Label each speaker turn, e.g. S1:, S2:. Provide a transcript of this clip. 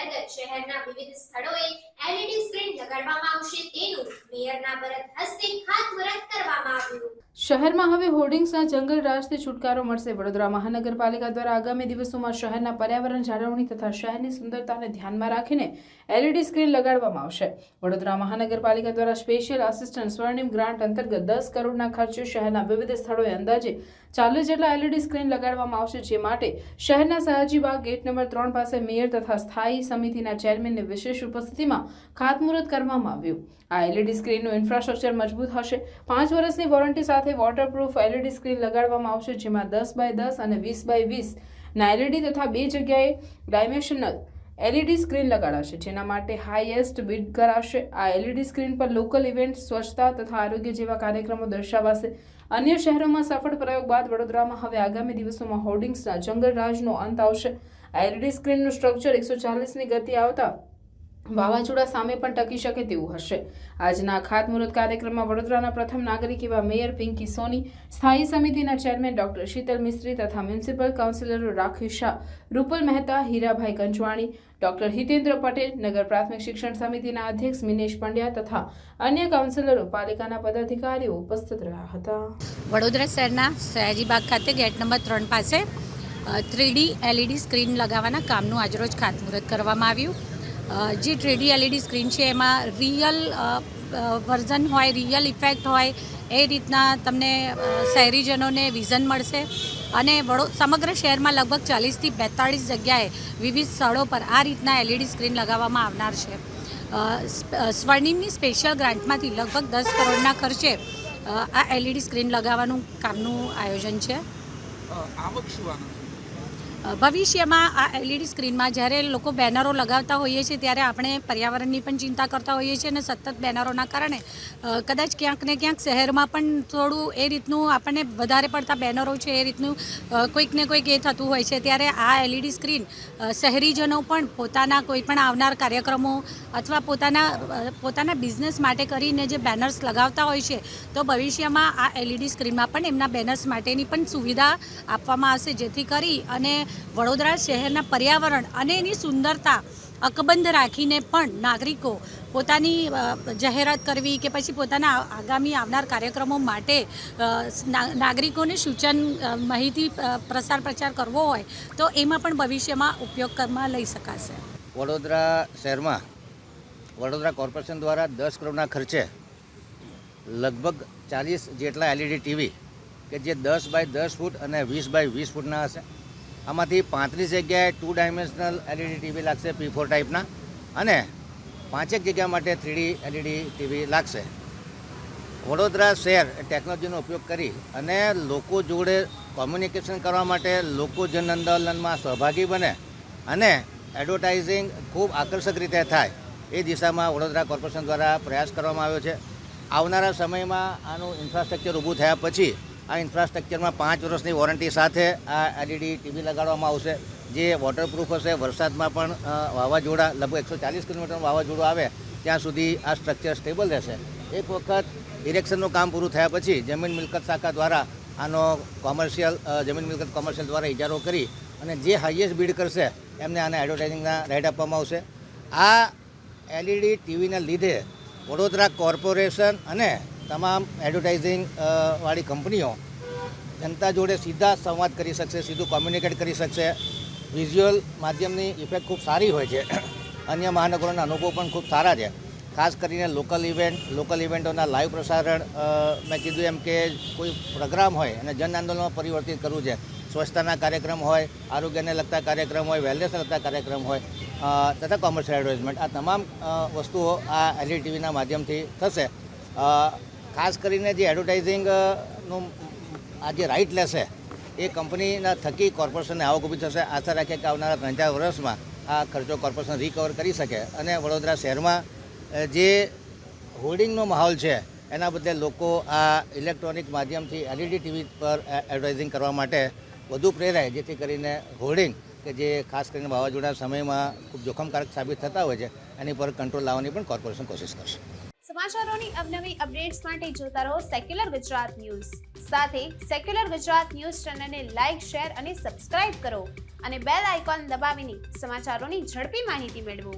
S1: અંતર્ગત શહેરના વિવિધ સ્થળોએ એલઈડી સ્ક્રીન લગાડવામાં આવશે તેનું મેયરના વરદ હસ્તે ખાતમુહૂર્ત કરવામાં આવ્યું।
S2: શહેરમાં હવે હોર્ડિંગ્સના જંગલરાજથી છુટકારો મળશે। વડોદરા મહાનગરપાલિકા દ્વારા આગામી દિવસોમાં શહેરના પર્યાવરણ જાળવણી તથા શહેરની સુંદરતાને ધ્યાનમાં રાખીને એલઈડી સ્ક્રીન લગાડવામાં આવશે। વડોદરા મહાનગરપાલિકા દ્વારા સ્પેશિયલ આસિસ્ટન્ટ સ્વર્ણિમ ગ્રાન્ટ અંતર્ગત 10 કરોડના ખર્ચે શહેરના વિવિધ સ્થળોએ અંદાજે 40 જેટલા એલઈડી સ્ક્રીન લગાડવામાં આવશે, જે માટે શહેરના સયાજીબાગ ગેટ નંબર 3 પાસે મેયર તથા સ્થાયી સમિતિના ચેરમેનની વિશેષ ઉપસ્થિતિમાં ખાતમુહૂર્ત કરવામાં આવ્યું। આ એલઈડી સ્ક્રીનનું ઇન્ફ્રાસ્ટ્રક્ચર મજબૂત હશે। 5 વર્ષની વોરંટી સાથે વોટરપ્રૂફ એલઈડી સ્ક્રીન લગાડવામાં આવશે, જેમાં 10x10 અને 20x20 ના એલઈડી તથા 2 જગ્યાએ ડાયમેન્શનલ એલઈડી સ્ક્રીન લગાડાશે, જેના માટે હાઈએસ્ટ બિડ કરાશે। આ એલઈડી સ્ક્રીન પર લોકલ ઇવેન્ટ, સ્વચ્છતા તથા આરોગ્ય જેવા કાર્યક્રમો દર્શાવાશે। અન્ય શહેરોમાં સફળ પ્રયોગ બાદ વડોદરામાં હવે આગામી દિવસોમાં હોર્ડિંગ્સના જંગલરાજનો અંત આવશે। આ એલઈડી સ્ક્રીનનું સ્ટ્રક્ચર 140ની ગતિ આવતા વાવાઝોડા સામે પણ ટકી શકે તેવું હશે। આજના ખાતમુહૂર્ત કાર્યક્રમમાં વડોદરાના પ્રથમ નાગરિક એવા મેયર પિંકી સોની, સ્થાયી સમિતિના ચેરમેન ડોક્ટર શીતલ મિસ્ત્રી તથા મ્યુનિસિપલ કાઉન્સિલરો રાખી શાહ, રૂપલ મહેતા, હીરાભાઈ કંચવાણી, ડોક્ટર હિતેન્દ્ર પટેલ, નગર પ્રાથમિક શિક્ષણ સમિતિના અધ્યક્ષ મિનેશ પંડ્યા તથા અન્ય કાઉન્સિલરો, પાલિકાના પદાધિકારીઓ ઉપસ્થિત રહ્યા હતા।
S3: વડોદરા શહેરના સયાજીબાગ ખાતે ગેટ નંબર 3 પાસે 3D એલઈડી સ્ક્રીન લગાવવાના કામનું આજરોજ ખાતમુહૂર્ત કરવામાં આવ્યું। જે 3D એલઈડી સ્ક્રીન છે એમાં રિયલ વર્ઝન હોય, રિયલ ઇફેક્ટ હોય, એ રીતના તમને શહેરીજનોને વિઝન મળશે અને સમગ્ર શહેરમાં લગભગ 40થી 42 જગ્યાએ વિવિધ સ્થળો પર આ રીતના એલઈડી સ્ક્રીન લગાવવામાં આવનાર છે। સ્વર્ણિમની સ્પેશિયલ ગ્રાન્ટમાંથી લગભગ 10 કરોડના ખર્ચે આ એલઈડી સ્ક્રીન લગાવવાનું કામનું આયોજન છે। ભવિષ્યમાં આ એલઈડી સ્ક્રીનમાં જ્યારે લોકો બેનરો લગાવતા હોઈએ છીએ ત્યારે આપણે પર્યાવરણની પણ ચિંતા કરતા હોઈએ છીએ અને સતત બેનરોના કારણે કદાચ ક્યાંક ને ક્યાંક શહેરમાં પણ થોડું એ રીતનું આપણને વધારે પડતા બેનરો છે એ રીતનું કોઈક ને કોઈક એ થતું હોય છે। ત્યારે આ એલઈડી સ્ક્રીન શહેરીજનો પણ પોતાના કોઈ પણ આવનાર કાર્યક્રમો અથવા પોતાના બિઝનેસ માટે કરીને જે બેનર્સ લગાવતા હોય છે, તો ભવિષ્યમાં આ એલઈડી સ્ક્રીનમાં પણ એમના બેનર્સ માટેની પણ સુવિધા આપવામાં આવશે, જેથી કરી અને વડોદરા શહેરના પર્યાવરણ અને એની સુંદરતા અકબંધ રાખીને પણ નાગરિકો પોતાની જાહેરાત કરવી કે પછી પોતાના આગામી આવનાર કાર્યક્રમો માટે નાગરિકોને સૂચન, માહિતી પ્રચાર કરવો હોય તો એમાં પણ ભવિષ્યમાં ઉપયોગમાં લઈ શકાશે।
S4: વડોદરા શહેરમાં વડોદરા કોર્પોરેશન દ્વારા 10 કરોડના ખર્ચે લગભગ 40 જેટલા એલઈડી ટીવી કે જે 10x10 ફૂટ અને 20x20 ફૂટના હશે। આમાંથી 35 જગ્યાએ 2 ડાયમેન્શનલ એલઈડી ટીવી લાગશે, P4 ટાઈપના, અને 5 જગ્યા માટે 3D એલઈડી ટીવી લાગશે। વડોદરા શહેર ટેકનોલોજીનો ઉપયોગ કરી અને લોકો જોડે કોમ્યુનિકેશન કરવા માટે, લોકો જન આંદોલનમાં સહભાગી બને અને એડવર્ટાઇઝિંગ ખૂબ આકર્ષક રીતે થાય એ દિશામાં વડોદરા કોર્પોરેશન દ્વારા પ્રયાસ કરવામાં આવ્યો છે। આવનારા સમયમાં આનું ઇન્ફ્રાસ્ટ્રક્ચર ઊભું થયા પછી આ ઇન્ફ્રાસ્ટ્રક્ચરમાં 5 વર્ષની વોરંટી સાથે આ એલઈડી ટીવી લગાડવામાં આવશે, જે વોટરપ્રૂફ હશે। વરસાદમાં પણ વાવાઝોડા, લગભગ 140 કિલોમીટરનું વાવાઝોડું આવે ત્યાં સુધી આ સ્ટ્રક્ચર સ્ટેબલ રહેશે। એક વખત ઇરેક્શનનું કામ પૂરું થયા પછી જમીન મિલકત શાખા દ્વારા આનો જમીન મિલકત કોમર્શિયલ દ્વારા ઇજારો કરી અને જે હાઈએસ્ટ બિડ કરશે એમને આને એડવર્ટાઇઝિંગના રાઇટ આપવામાં આવશે। આ એલઈડી ટીવીના લીધે વડોદરા કોર્પોરેશન અને તમામ એડવર્ટાઇઝિંગ વાળી કંપનીઓ જનતા જોડે સીધા સંવાદ કરી શકશે, સીધું કોમ્યુનિકેટ કરી શકશે। વિઝ્યુઅલ માધ્યમની ઇફેક્ટ ખૂબ સારી હોય છે। અન્ય મહાનગરોના અનુભવ પણ ખૂબ સારા છે। ખાસ કરીને લોકલ ઇવેન્ટોના લાઈવ પ્રસારણ, મેં કીધું એમ કે કોઈ પ્રોગ્રામ હોય અને જન આંદોલનમાં પરિવર્તિત કરવું છે, સ્વચ્છતાના કાર્યક્રમ હોય, આરોગ્યને લગતા કાર્યક્રમ હોય, વેલનેસને લગતા કાર્યક્રમ હોય તથા કોમર્શિયલ એડવર્ટાઇઝમેન્ટ, આ તમામ વસ્તુઓ આ એલઈડી ટીવીના માધ્યમથી થશે। ખાસ કરીને જે એડવર્ટાઇઝિંગનું આ જે રાઇટ લેશે એ કંપનીના થકી કોર્પોરેશનને આવક ઊભી થશે। આશા રાખીએ કે આવનારા 3-4 વર્ષમાં આ ખર્ચો કોર્પોરેશન રિકવર કરી શકે અને વડોદરા શહેરમાં જે હોર્ડિંગનો માહોલ છે એના બદલે લોકો આ ઇલેક્ટ્રોનિક માધ્યમથી એલઈડી ટીવી પર એડવર્ટાઇઝિંગ કરવા માટે વધુ પ્રેરાય, જેથી કરીને હોર્ડિંગ કે જે ખાસ કરીને વાવાઝોડા સમયમાં ખૂબ જોખમકારક સાબિત થતા હોય છે એની પર કંટ્રોલ લાવવાની પણ કોર્પોરેશન કોશિશ કરશે।
S1: સમાચારોની અવનવી અપડેટ્સ માટે જોતા રહો સેક્યુલર ગુજરાત ન્યૂઝ।
S5: સાથે સેક્યુલર ગુજરાત ન્યૂઝ ચેનલને લાઇક, શેર અને સબસ્ક્રાઇબ કરો અને બેલ આઇકોન દબાવીને સમાચારોની ઝડપી માહિતી મેળવો.